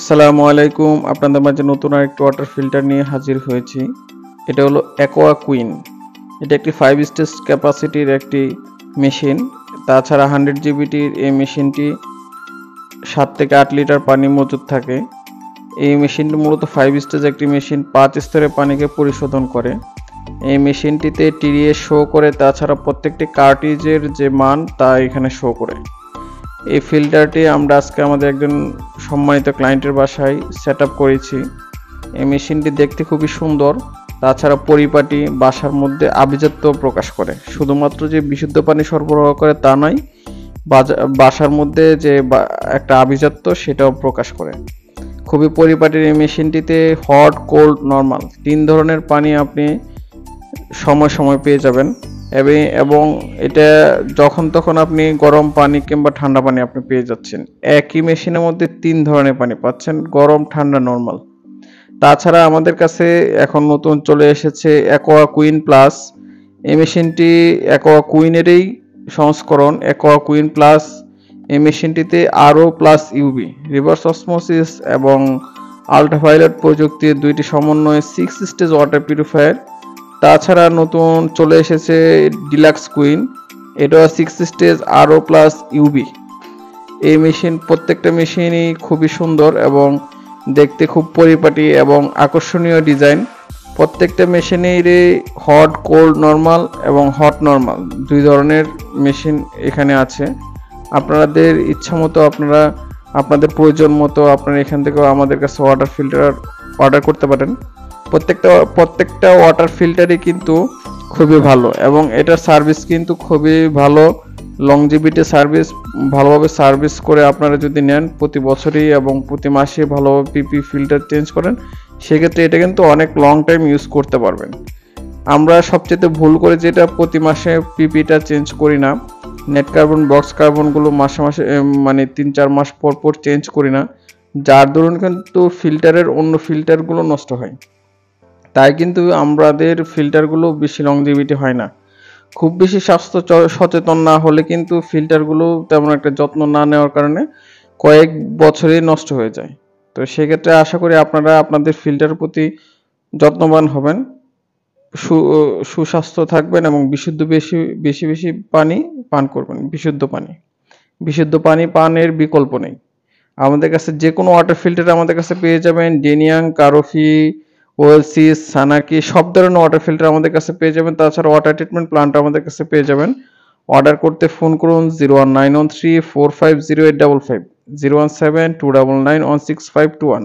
আসসালামু আলাইকুম। আপনাদের মাঝে নতুন আরেকটি ওয়াটার ফিল্টার নিয়ে হাজির হয়েছি। এটা হলো অ্যাকোয়া কুইন। এটা একটি 5 স্টেজ ক্যাপাসিটির একটি মেশিন। তাছাড়া 100 জিবিটির এই মেশিনটি 7 থেকে 8 লিটার পানি মজুদ থাকে। এই মেশিনটি মূলত 5 স্টেজ একটি মেশিন, 5 স্তরে পানিকে পরিশোধন করে। এই মেশিনটিতে টিডিএস শো করে, তাছাড়া প্রত্যেকটি কার্ট্রিজের যে মান তা এখানে শো করে। এই ফিল্টারটি আমরা আজকে আমাদের একজন সম্মানিত ক্লায়েন্টের বাসায় সেট আপ করেছি। এই মেশিনটি দেখতে খুবই সুন্দর, তাছাড়া পরিপাটি, বাসার মধ্যে আভিজাত্য প্রকাশ করে। শুধুমাত্র যে বিশুদ্ধ পানি সরবরাহ করে তা নয়, বাসার মধ্যে যে একটা আভিজাত্য সেটাও প্রকাশ করে। খুবই পরিপাটির এই মেশিনটিতে হট, কোল্ড, নর্মাল 3 ধরনের পানি আপনি সময় সময় পেয়ে যাবেন। এবং এটা যখন তখন আপনি গরম পানি কিংবা ঠান্ডা পানি আপনি পেয়ে যাচ্ছেন। একই মেশিনের মধ্যে 3 ধরনের পানি পাচ্ছেন, গরম, ঠান্ডা, নর্মাল। তাছাড়া আমাদের কাছে এখন নতুন চলে এসেছে অ্যাকোয়া কুইন প্লাস। এই মেশিনটি অ্যাকোয়া কুইনেরই সংস্করণ, অ্যাকোয়া কুইন প্লাস। এই মেশিনটিতে আরও প্লাস ইউভি, রিভার্স অসমোসিস এবং আল্ট্রাভায়োলেট প্রযুক্তির দুইটি সমন্বয়ে 6 স্টেজ ওয়াটার পিউরিফায়ার। তাছাড়া নতুন চলে এসেছে ডিলাক্স কুইন, এটা 6 স্টেজ আরও প্লাস ইউবি। এই মেশিন, প্রত্যেকটা মেশিনই খুবই সুন্দর এবং দেখতে খুব পরিপাটি এবং আকর্ষণীয় ডিজাইন। প্রত্যেকটা মেশিনেরই হট, কোল্ড, নর্মাল এবং হট নর্মাল 2 ধরনের মেশিন এখানে আছে। আপনাদের ইচ্ছা মতো, আপনারা আপনাদের প্রয়োজন মতো আপনারা এখান থেকেও আমাদের কাছে ওয়াটার ফিল্টার অর্ডার করতে পারেন। প্রত্যেকটা ওয়াটার ফিল্টারই কিন্তু খুবই ভালো এবং এটার সার্ভিস কিন্তু খুবই ভালো। লংজিভিটি সার্ভিস, ভালোভাবে সার্ভিস করে আপনারা যদি নেন প্রতি বছরই এবং প্রতি মাসে ভালোভাবে পিপি ফিল্টার চেঞ্জ করেন, সেক্ষেত্রে এটা কিন্তু অনেক লং টাইম ইউজ করতে পারবেন। আমরা সবচেয়ে ভুল করে যেটা প্রতি মাসে পিপিটা চেঞ্জ করি না, নেট কার্বন, বক্স কার্বনগুলো মাসে মাসে মানে 3-4 মাস পর পর চেঞ্জ করি না, যার দরুন কিন্তু ফিল্টারের অন্য ফিল্টারগুলো নষ্ট হয়। তাই কিন্তু আমাদের ফিল্টারগুলো বেশি লংজিভিটি হয় না। খুব বেশি স্বাস্থ্য সচেতন না হলে কিন্তু ফিল্টারগুলো তেমন একটা যত্ন না নেওয়ার কারণে কয়েক বছরেই নষ্ট হয়ে যায়। তো সেক্ষেত্রে আশা করি আপনারা আপনাদের ফিল্টারের প্রতি যত্নবান হবেন, সুস্বাস্থ্য থাকবেন এবং বেশি বেশি পানি পান করবেন। বিশুদ্ধ পানি পানের বিকল্প নেই। আমাদের কাছে যে কোনো ওয়াটার ফিল্টার আমাদের কাছে পেয়ে যাবেন। ডেনিয়াং, কারোফি, ওয়েলসিস, সানাকি সব ধরনের ওয়াটার ফিল্টার আমাদের কাছে পেয়ে যাবেন। তাছাড়া ওয়াটার ট্রিটমেন্ট প্ল্যান্ট আমাদের কাছে পেয়ে যাবেন। অর্ডার করতে ফোন করুন 01913450855, 01729916521।